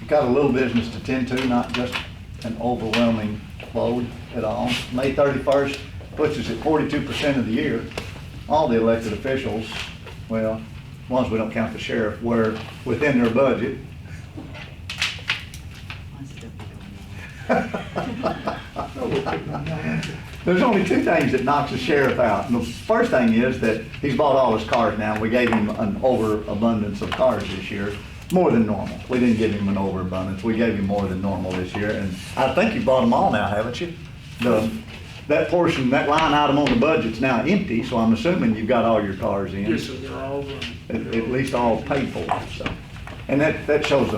you've got a little business to tend to, not just an overwhelming load at all. May 31st puts us at 42% of the year. All the elected officials, well, as long as we don't count the sheriff, were within their budget. There's only two things that knocks the sheriff out. And the first thing is that he's bought all his cars now. We gave him an overabundance of cars this year, more than normal. We didn't give him an overabundance. We gave him more than normal this year. And I think you bought them all now, haven't you? That portion, that line item on the budget's now empty, so I'm assuming you've got all your cars in. Yes, sir, they're all At least all paid for. So, and that shows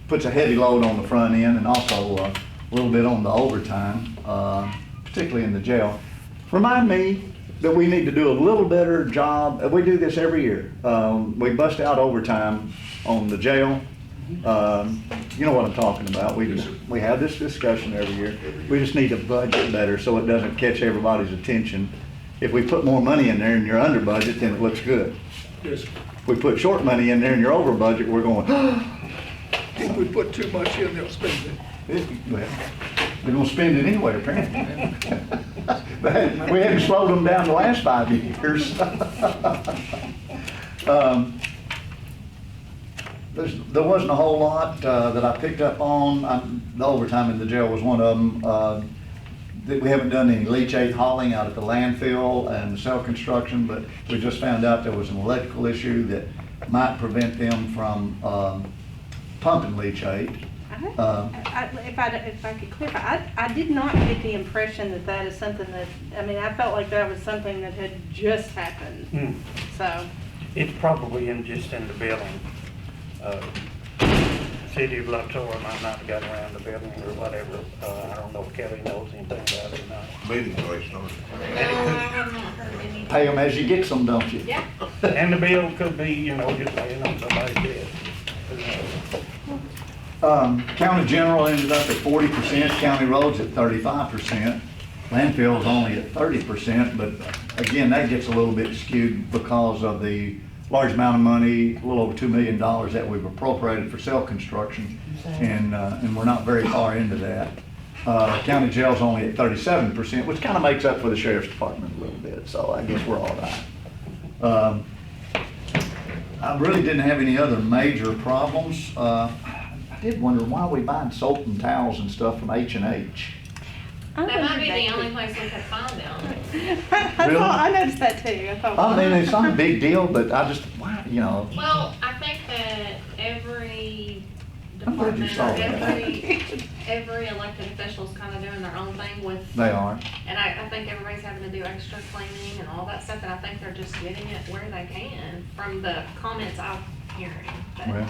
puts a heavy load on the front end, and also a little bit on the overtime, particularly in the jail. Remind me that we need to do a little better job. We do this every year. We bust out overtime on the jail. You know what I'm talking about. We have this discussion every year. We just need to budget better so it doesn't catch everybody's attention. If we put more money in there and you're under budget, then it looks good. Yes. If we put short money in there and you're over budget, we're going, If we put too much in, they'll spend it. well, they're gonna spend it anyway, apparently. We haven't slowed them down the last 5 years. There wasn't a whole lot that I picked up on. The overtime in the jail was one of them. We haven't done any leachate hauling out at the landfill and cell construction, but we just found out there was an electrical issue that might prevent them from pumping leachate. If I could clarify, I did not get the impression that that is something that, I mean, I felt like that was something that had just happened. So. It's probably just in the building. City of Luxor might not have got around the building or whatever. I don't know if Kelly knows anything about it or not. Meeting place, don't I have not heard anything. Pay them as you get some, don't you? Yeah. And the bill could be, just paying on somebody's debt. County general ended up at 40%, county roads at 35%. Landfill's only at 30%, but again, that gets a little bit skewed because of the large amount of money, a little over $2 million that we've appropriated for cell construction, and we're not very far into that. County jail's only at 37%, which kind of makes up for the sheriff's department a little bit, so I guess we're all right. I really didn't have any other major problems. I did wonder why we buying soap and towels and stuff from H&H. That might be the only place we could find them. Really? I noticed that too. I mean, it's not a big deal, but I just, wow, Well, I think that every I'm glad you department, saw or that. every elected official's kind of doing their own thing with. They are. And I think everybody's having to do extra cleaning and all that stuff, and I think they're just getting it where they can from the comments I'm hearing. But, Well,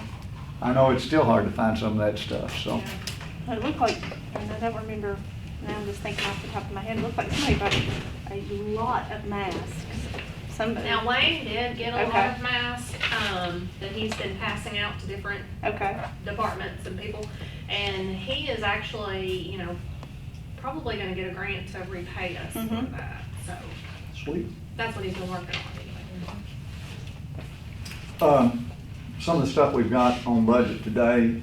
I know it's still hard to find some of that stuff, so. yeah. It looked like, and I don't remember, now I'm just thinking off the top of my head, it looked like somebody bought a lot of masks. Somebody. Now Wayne did get a Okay. lot of masks that he's been passing out to different Okay. departments and people, and he is actually, probably gonna get a grant to repay us for that, so Sweet. that's what he's been working on anyway. Some of the stuff we've got on budget today,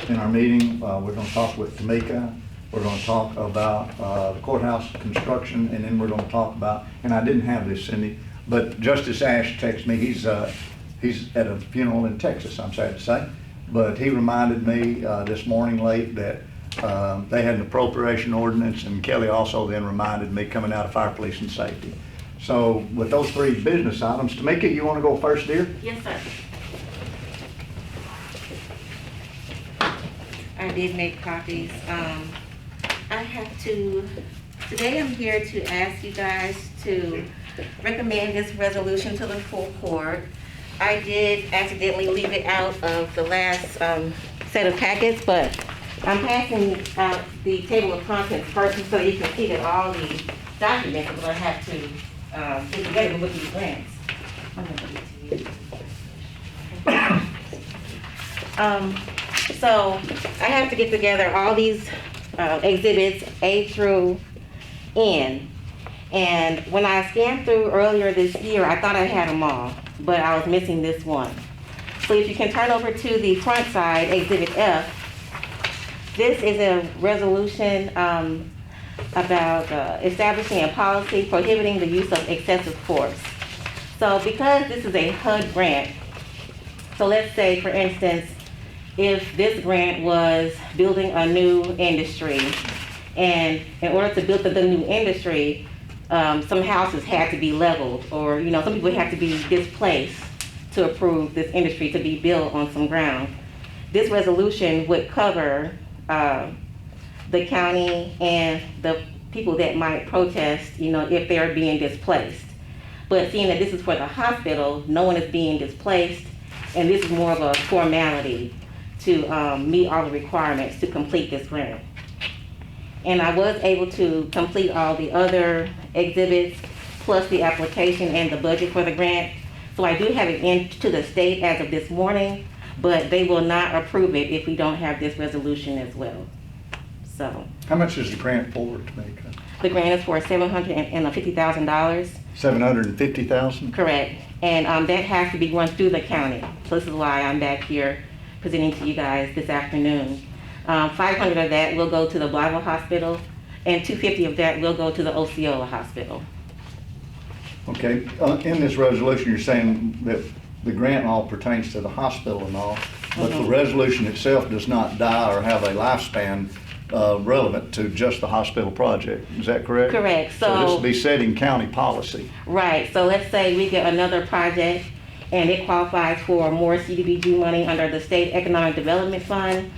in our meeting, we're gonna talk with Tamika. We're gonna talk about the courthouse construction, and then we're gonna talk about, and I didn't have this, Cindy, but Justice Ash texted me, he's at a funeral in Texas, I'm sad to say, but he reminded me this morning late that they had an appropriation ordinance, and Kelly also then reminded me coming out of fire, police, and safety. So with those three business items, Tamika, you wanna go first, dear? Yes, sir. I did make copies. Today I'm here to ask you guys to recommend this resolution to the full court. I did accidentally leave it out of the last set of packets, but I'm passing out the table of contents first so you can see that all the documents that we're gonna have to get together with these grants. I'm gonna give it to you. So I have to get together all these exhibits A through N. And when I scanned through earlier this year, I thought I had them all, but I was missing this one. So if you can turn over to the front side, Exhibit F, this is a resolution about establishing a policy prohibiting the use of excessive force. So because this is a HUD grant, so let's say, for instance, if this grant was building a new industry, and in order to build the new industry, some houses had to be leveled, or some people had to be displaced to approve this industry to be built on some ground. This resolution would cover the county and the people that might protest, if they're being displaced. But seeing that this is for the hospital, no one is being displaced, and this is more of a formality to meet all the requirements to complete this grant. And I was able to complete all the other exhibits, plus the application and the budget for the grant. So I do have it in to the state as of this morning, but they will not approve it if we don't have this resolution as well. So How much is the grant for, Tamika? the grant is for $750,000. $750,000? Correct. And that has to be run through the county. So this is why I'm back here presenting to you guys this afternoon. 500 of that will go to the Blyville Hospital, and 250 of that will go to the Osceola Hospital. Okay, in this resolution, you're saying that the grant all pertains to the hospital and all, but the resolution itself does not die or have a lifespan relevant to just the hospital project. Is that correct? Correct. So this So- will be setting county policy. Right, so let's say we get another project and it qualifies for more CDBG money under the State Economic Development Fund.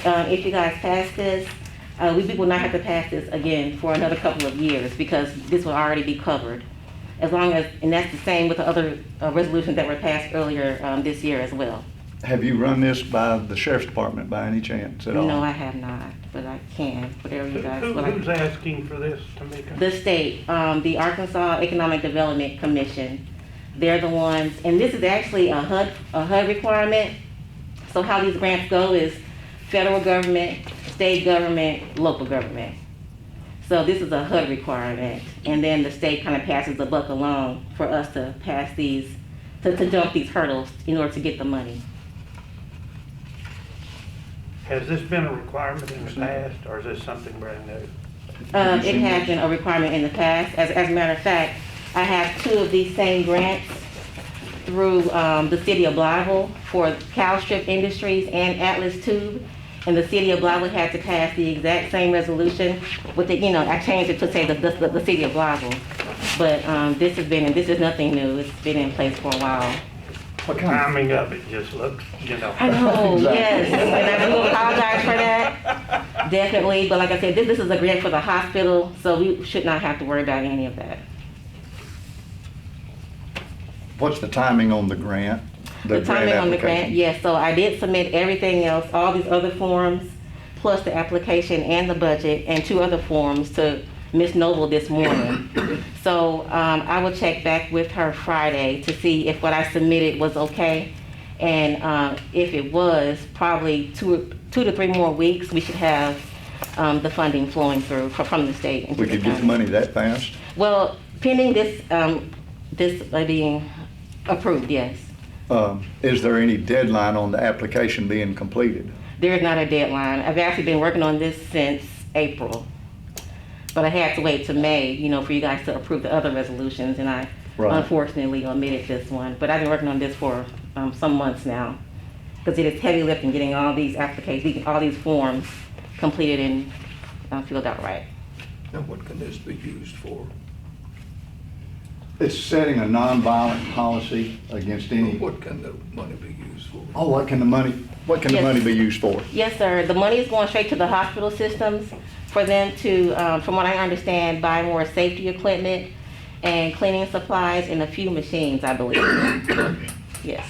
If you guys pass this, we will not have to pass this again for another couple of years because this will already be covered. As long as, and that's the same with the other resolutions that were passed earlier this year as well. Have you run this by the sheriff's department by any chance at all? No, I have not, but I can, whatever you guys. what I- Who's asking for this, Tamika? The state, the Arkansas Economic Development Commission, they're the ones, and this is actually a HUD requirement. So how these grants go is federal government, state government, local government. So this is a HUD requirement, and then the state kind of passes the buck along for us to pass these, to jump these hurdles in order to get the money. Has this been a requirement in the past, or is this something brand new? It has been a requirement in the past. As a matter of fact, I have two of these same grants through the city of Blyville for cow strip industries and Atlas Tube. And the city of Blyville had to pass the exact same resolution with the, I changed it to say the city of Blyville. But this has been, and this is nothing new. It's been in place for a while. What kind of, Timing of it just looks, I know, Exactly. yes, and I do apologize for that, definitely, but like I said, this is a grant for the hospital, so we should not have to worry about any of that. what's the timing on the grant? The timing on the grant, application? yes, so I did submit everything else, all these other forms, plus the application and the budget, and 2 other forms to Ms. Noble this morning. So I will check back with her Friday to see if what I submitted was okay. And if it was, probably 2 to 3 more weeks, we should have the funding flowing through from the state. into We the could get the county. money that fast? Well, pending this, this being approved, yes. Is there any deadline on the application being completed? There is not a deadline. I've actually been working on this since April. But I had to wait till May, for you guys to approve the other resolutions, and I Right. unfortunately omitted this one. But I've been working on this for some months now, because it is heavy lifting getting all these applications, all these forms completed and filled out right. And what can this be used for? It's setting a nonviolent policy against any, What can the money be used for? oh, what can the money Yes. be used for? Yes, sir. The money is going straight to the hospital systems for them to, from what I understand, buy more safety equipment and cleaning supplies and a few machines, I believe. Yes.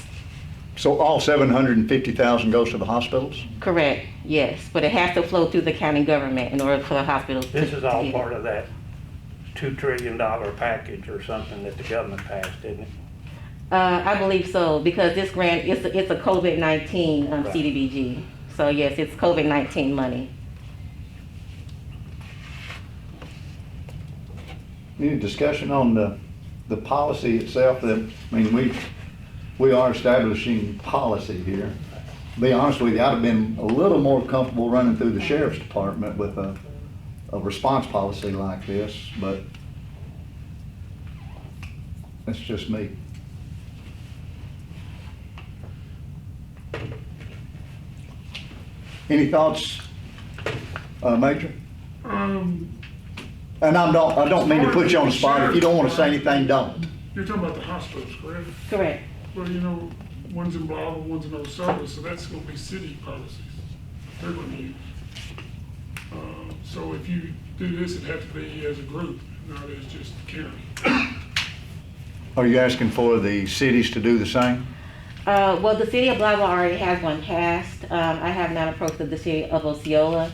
So all $750,000 goes to the hospitals? Correct, yes, but it has to flow through the county government in order for the hospital to. This is all to- part of that $2 trillion package or something that the government passed, isn't it? I believe so, because this grant, it's a COVID-19 Right. CDBG. So yes, it's COVID-19 money. Any discussion on the policy itself? I mean, we are establishing policy here. Be honest with you, I'd have been a little more comfortable running through the sheriff's department with a response policy like this, but that's just me. Any thoughts, Major? And I don't mean to put you on the spot. If you don't want to say anything, don't. You're talking about the hospitals, correct? Correct. Well, you know, one's in Blythe, one's in Osceola, so that's gonna be city policies they're gonna use. So if you do this, it'd have to be as a group, not as just county. Are you asking for the cities to do the same? Well, the city of Blythe already has one passed. I have not approached the city of Osceola.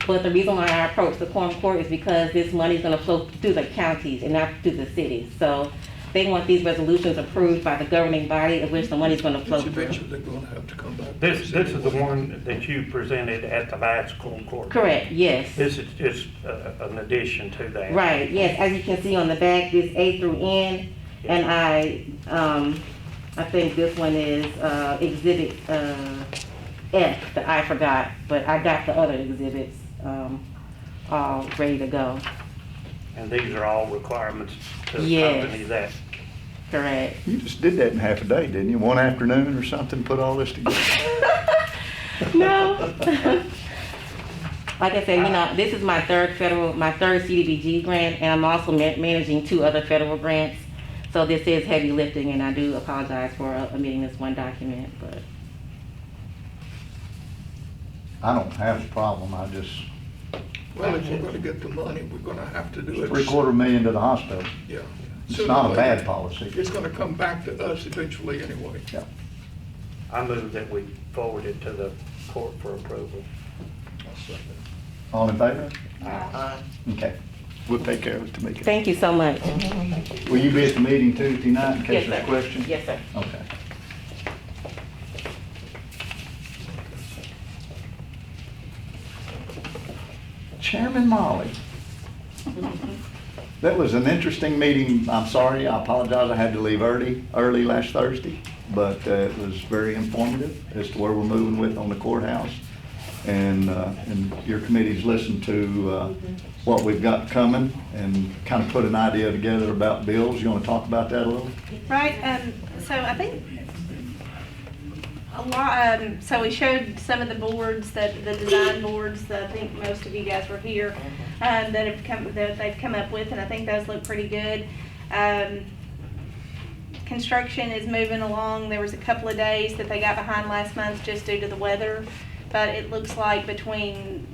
But the reason why I approached the quorum court is because this money is gonna flow through the counties and not through the cities. So they want these resolutions approved by the governing body of which the money's gonna flow Which through. eventually they're gonna have to come back. This is the one that you presented at the last court. Correct, yes. This is just an addition to that. Right, yes, as you can see on the back, this A through N, and I think this one is, exhibit, F that I forgot, but I got the other exhibits, all ready to go. And these are all requirements to Yes. accompany that. Correct. You just did that in half a day, didn't you? One afternoon or something, put all this together? No. Like I said, you know, this is my third CDBG grant, and I'm also managing 2 other federal grants. So this is heavy lifting, and I do apologize for omitting this one document, but. I don't have a problem, I just, Well, if we're gonna get the money, we're gonna have to do it. $750,000 to the hospital. Yeah. It's not a bad policy. It's gonna come back to us eventually anyway. Yeah. I move that we forward it to the court for approval. All in favor? Okay, we'll take care of it, Tamika. Thank you so much. Will you be at the meeting Tuesday night in Yes, case sir. there's questions? Yes, sir. Okay. Chairman Molly. That was an interesting meeting. I'm sorry, I apologize, I had to leave early last Thursday, but it was very informative as to where we're moving with on the courthouse. And your committee's listened to what we've got coming and kind of put an idea together about bills. You want to talk about that a little? Right, so I think a lot, so we showed some of the boards, the design boards that I think most of you guys were here, that they've come up with, and I think those look pretty good. Construction is moving along. There was a couple of days that they got behind last month just due to the weather, but it looks like between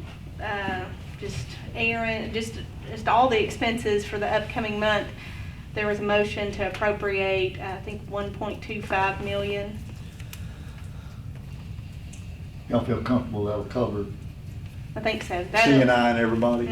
just all the expenses for the upcoming month, there was a motion to appropriate, I think, 1.25 million. Y'all feel comfortable that'll cover I think so. C&I and everybody?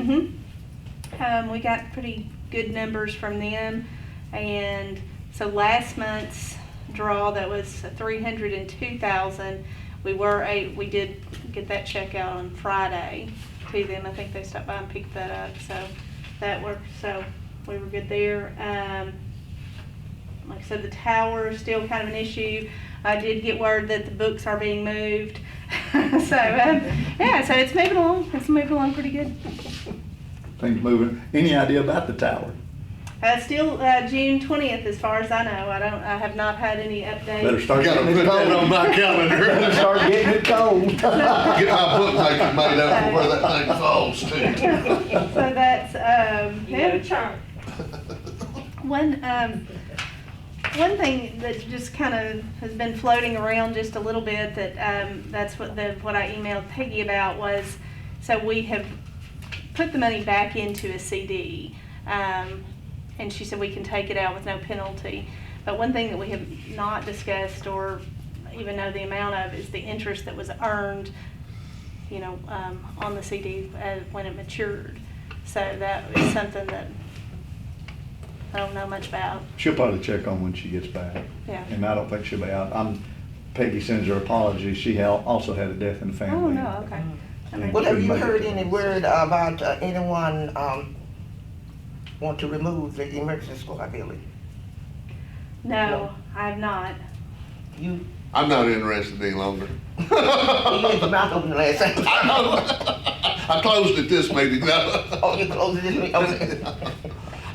We got pretty good numbers from them, and so last month's draw that was 302,000. We did get that check out on Friday to them. I think they stopped by and picked that up, so that worked. So we were good there. Like I said, the tower is still kind of an issue. I did get word that the books are being moved. So, yeah, so it's moving along. It's moving along pretty good. Things moving. Any idea about the tower? Still June 20th, as far as I know. I have not had any updates. Better start Gotta getting it put that cold. on my calendar. Better start getting it cold. Get my bookmaker made out for where that thing falls to. So that's, yeah. One thing that just kind of has been floating around just a little bit that that's what I emailed Peggy about was, so we have put the money back into a CD, and she said we can take it out with no penalty. But one thing that we have not discussed or even know the amount of is the interest that was earned, on the CD when it matured. So that is something that I don't know much about. She'll probably check on when she gets back. Yeah. And I don't think she'll be out. Peggy sends her apologies. She also had a death in the family. Oh, no, okay. I mean, Well, have you heard any word about anyone want to remove the emergency squad building? no, I have not. You, I'm not interested any longer. you had your mouth open the last time. I closed at this meeting, though. Oh, you closed it this week? Okay.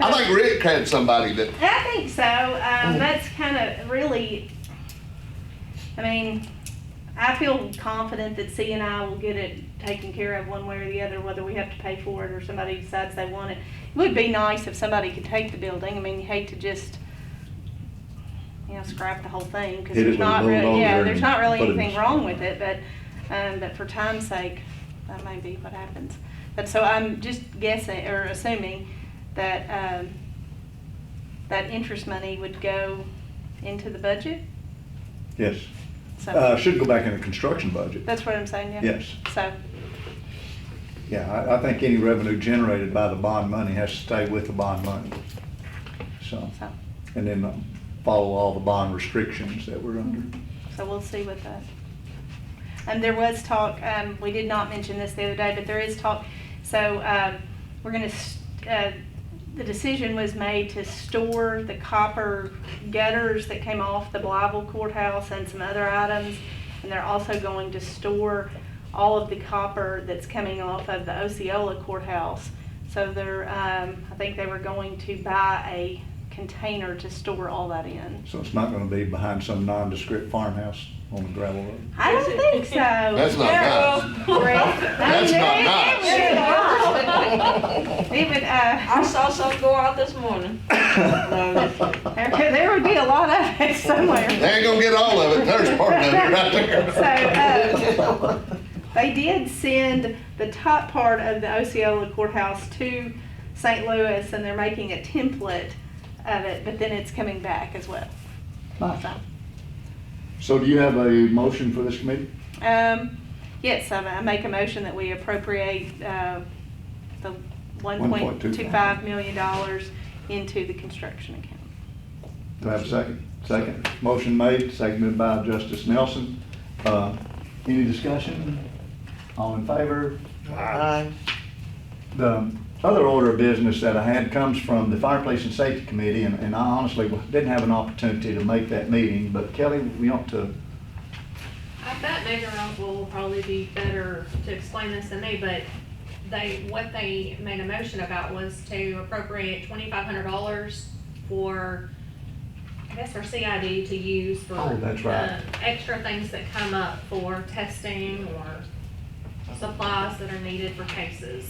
I think Rick had somebody that, I think so. That's kind of really, I mean, I feel confident that C&I will get it taken care of one way or the other, whether we have to pay for it or somebody decides they want it. It would be nice if somebody could take the building. I mean, you hate to just, scrap the whole thing, because Hit it there's with a not really, bulldozer there's not really and put it in anything wrong with it, but for time's sake, that may be what happens. But so I'm just guessing, or assuming that, that interest money would go into the budget? Yes. So, Should go back in the construction budget. that's what I'm saying, yeah? Yes. So, Yeah, I think any revenue generated by the bond money has to stay with the bond money. So, and then follow all the bond restrictions that we're under. so we'll see with that. And there was talk, we did not mention this the other day, but there is talk, so, we're gonna, the decision was made to store the copper gutters that came off the Blyville courthouse and some other items. And they're also going to store all of the copper that's coming off of the Osceola courthouse. So they're, I think they were going to buy a container to store all that in. So it's not gonna be behind some nondescript farmhouse on the gravel road. I don't think so. that's not nice. That's not nice. Even, I saw some go out this morning. there would be a lot of it somewhere. They ain't gonna get all of it, there's part of it right there. So, they did send the top part of the Osceola courthouse to St. Louis, and they're making a template of it, but then it's coming back as well. Nice. So do you have a motion for this committee? Yes, I make a motion that we appropriate, the $1.25 million into the construction account. Do I have a second? Second. Motion made, seconded by Justice Nelson. Any discussion? All in favor? The other order of business that I had comes from the Fireplace and Safety Committee, and I honestly didn't have an opportunity to make that meeting, but Kelly, we ought to. I bet Major Roswell will probably be better to explain this than me, but what they made a motion about was to appropriate $2,500 for, I guess for CID to use for. Oh, that's right. Extra things that come up for testing or supplies that are needed for cases.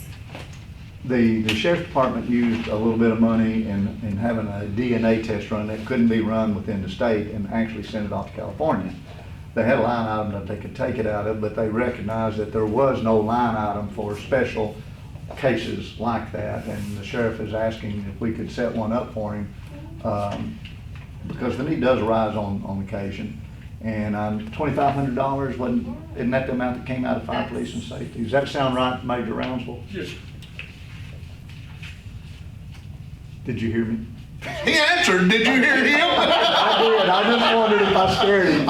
The sheriff's department used a little bit of money in having a DNA test run that couldn't be run within the state and actually sent it off to California. They had a line item that they could take it out of, but they recognized that there was no line item for special cases like that. And the sheriff is asking if we could set one up for him, because the need does arise on occasion. And $2,500 isn't that the amount that came out of fire, police and safety? Does that sound right, Major Roundsville? Yes, Did you hear me? He answered, did you hear him? I did, I just wondered if I scared him.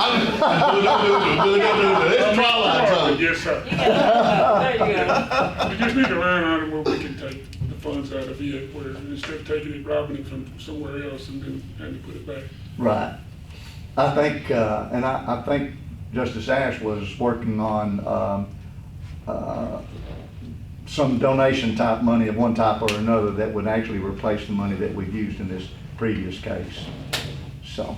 It's twilight zone. yes, sir. There you go. We just need a line item where we can take the funds out of it, where instead of taking it, robbing it from somewhere else and then having to put it back. Right. I think, and I think Justice Ash was working on some donation type money of one type or another that would actually replace the money that we've used in this previous case. So,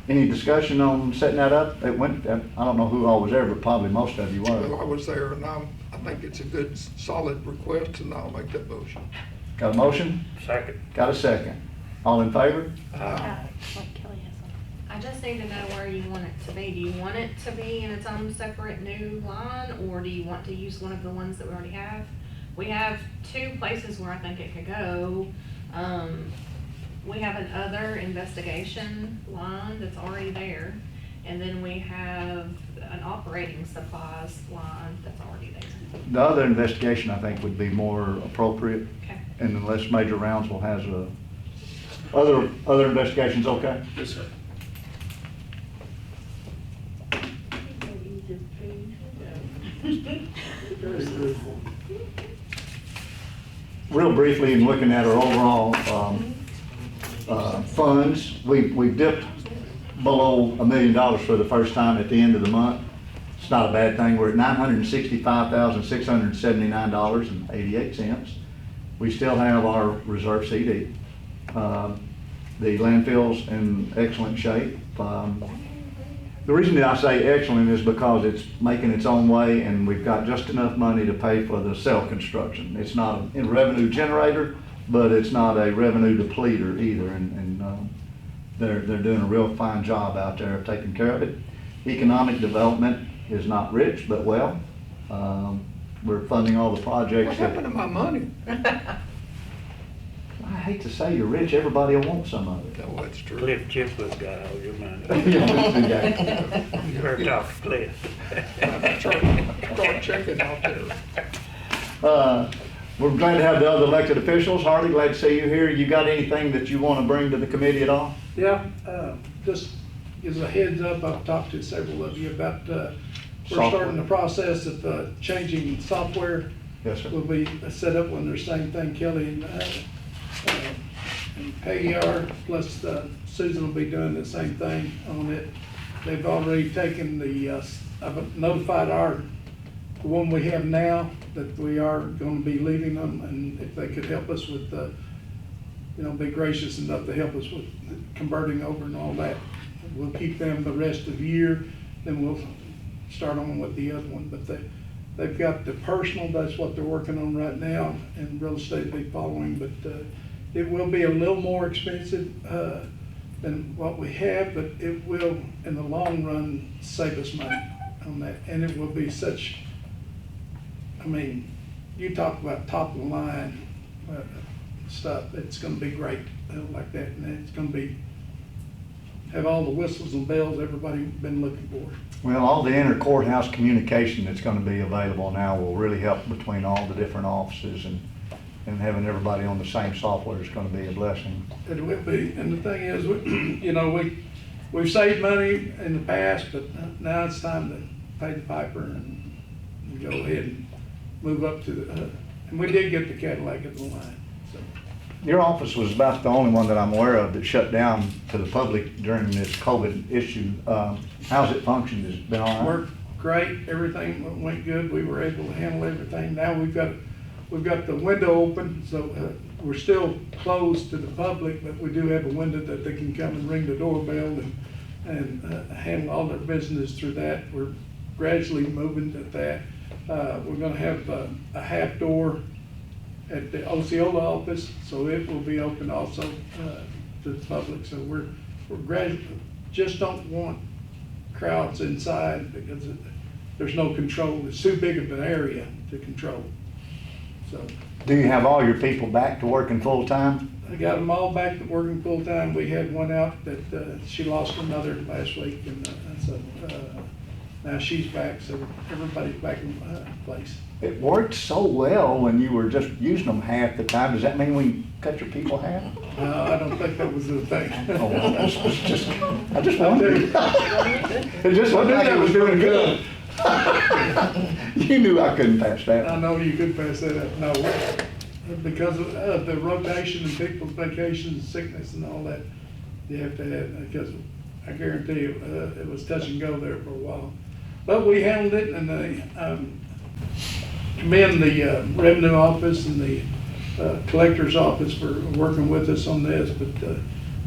any discussion on setting that up? It went, I don't know who all was there, but probably most of you Well, were. I was there, and I think it's a good, solid request, and I'll make that motion. Got a motion? Second. Got a second? All in favor? What Kelly has on. I just need to know where you want it to be. Do you want it to be in its own separate new line, or do you want to use one of the ones that we already have? We have two places where I think it could go. We have an other investigation line that's already there, and then we have an operating supplies line that's already there. The other investigation, I think, would be more appropriate. Okay. And unless Major Roundsville has other investigations, okay? Yes, sir. Real briefly, in looking at our overall funds, we dipped below $1 million for the first time at the end of the month. It's not a bad thing. We're at $965,679.88. We still have our reserve CD. The landfill's in excellent shape. The reason that I say excellent is because it's making its own way, and we've got just enough money to pay for the cell construction. It's not a revenue generator, but it's not a revenue depleter either, and they're doing a real fine job out there of taking care of it. Economic development is not rich, but well. We're funding all the projects. What happened to my money? I hate to say you're rich, everybody will want some of it. No, that's true. Cliff Chipwood got all your money. You Yeah. better talk to Cliff. Start checking out there. We're glad to have the other elected officials. Harley, glad to see you here. You got anything that you want to bring to the committee at all? Yeah, just as a heads up, I've talked to several of you about, we're Software. starting the process of changing software. Yes, sir. Will be set up when there's same thing Kelly and Peggy are, plus Susan will be doing the same thing on it. They've already taken I've notified the one we have now that we are gonna be leaving them, and if they could help us with, be gracious enough to help us with converting over and all that. We'll keep them the rest of the year, then we'll start on with the other one, but they've got the personal, that's what they're working on right now, and real estate will be following, but it will be a little more expensive than what we have, but it will, in the long run, save us money on that, and it will be such, you talk about top of the line stuff, it's gonna be great like that, and it's gonna have all the whistles and bells everybody's been looking for. Well, all the inter courthouse communication that's going to be available now will really help between all the different offices, and having everybody on the same software is going to be a blessing. It will be, and the thing is, we've saved money in the past, but now it's time to pay the piper and go ahead and move up to and we did get the Cadillac at the line, so. Your office was about the only one that I'm aware of that shut down to the public during this COVID issue. How's it functioned? Has it been all right? Worked great, everything went good, we were able to handle everything. Now we've got the window open, so we're still closed to the public, but we do have a window that they can come and ring the doorbell and handle all their business through that. We're gradually moving to that. We're gonna have a half door at the Osceola office, so it will be open also to the public. So we're gradually, just don't want crowds inside because there's no control. It's too big of an area to control. So Do you have all your people back to working full time? I got them all back to working full time. We had one out that she lost her mother last week, and so now she's back. So everybody's back in place. It worked so well when you were just using them half the time. Does that mean we cut your people half? I don't think that was the thing. Oh, well, I just wondered. It just looked like it was doing good. You knew I couldn't pass that. I know you could pass that up. No, because of the rotation and people's vacations, sickness and all that, you have to have, because I guarantee you, it was touch and go there for a while. But we handled it, and commend the revenue office and the collector's office for working with us on this. But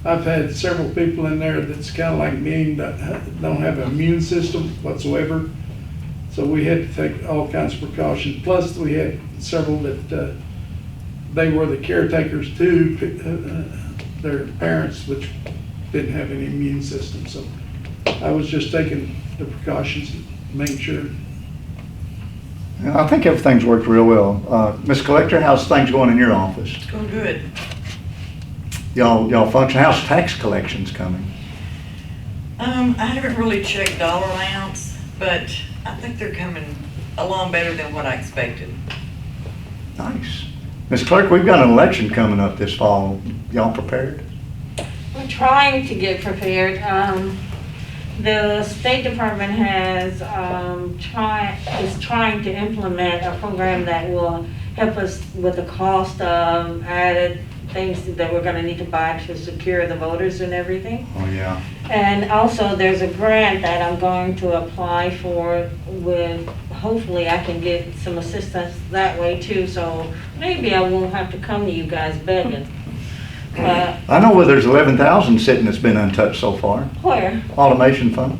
I've had several people in there that's kind of like me, that don't have an immune system whatsoever. So we had to take all kinds of precautions. Plus, we had several that they were the caretakers too, their parents, which didn't have any immune system. So I was just taking the precautions, making sure. I think everything's worked real well. Ms. Collector, how's things going in your office? It's going good. Y'all function, how's tax collections coming? I haven't really checked dollar amounts, but I think they're coming along better than what I expected. Nice. Ms. Clerk, we've got an election coming up this fall. Y'all prepared? We're trying to get prepared. The State Department is trying to implement a program that will help us with the cost of added things that we're gonna need to buy to secure the voters and everything. Oh, yeah. And also, there's a grant that I'm going to apply for with, hopefully I can get some assistance that way too, so maybe I won't have to come to you guys begging. I know where there's 11,000 sitting that's been untouched so far. Where? Automation fund.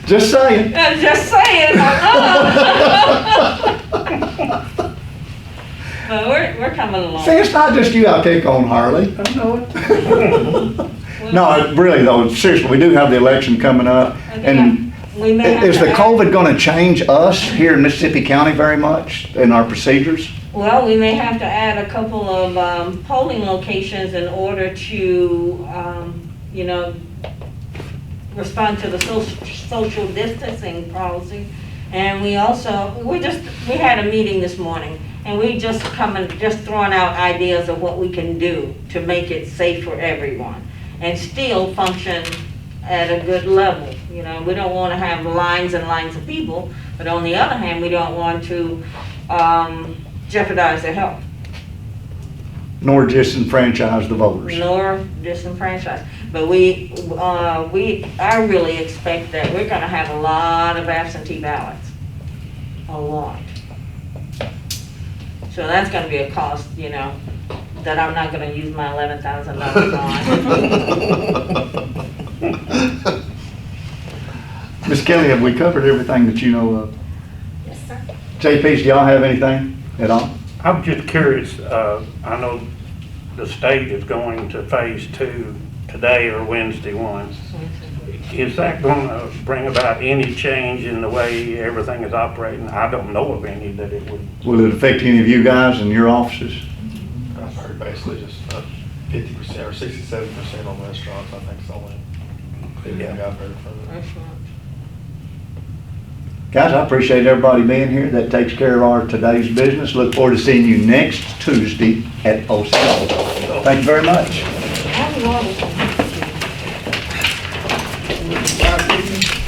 Just saying. I'm just saying. But we're coming along. See, it's not just you I pick on, Harley. I know it. No, really though, seriously, we do have the election coming up. And We may have is to the add- COVID gonna change us here in Mississippi County very much in our procedures? Well, we may have to add a couple of polling locations in order to, you know, respond to the social distancing policy. And we also, we had a meeting this morning, and we just throwing out ideas of what we can do to make it safe for everyone and still function at a good level. You know, we don't want to have lines and lines of people, but on the other hand, we don't want to jeopardize their health. Nor disenfranchise the voters. Nor disenfranchise. But I really expect that we're gonna have a lot of absentee ballots. A lot. So that's gonna be a cost, you know, that I'm not gonna use my $11,000 on. Ms. Kelly, have we covered everything that you know of? Yes, sir. JPs, do y'all have anything at all? I'm just curious, I know the state is going to phase 2 today or Wednesday one. Is that gonna bring about any change in the way everything is operating? I don't know of any that it would. Will it affect any of you guys in your offices? I've heard basically just 50% or 67% on restaurants, I think it's the only thing I've heard from it. Guys, I appreciate everybody being here. That takes care of our today's business. Look forward to seeing you next Tuesday at 07. Thank you very much. I'm wonderful. Bye, Brittany.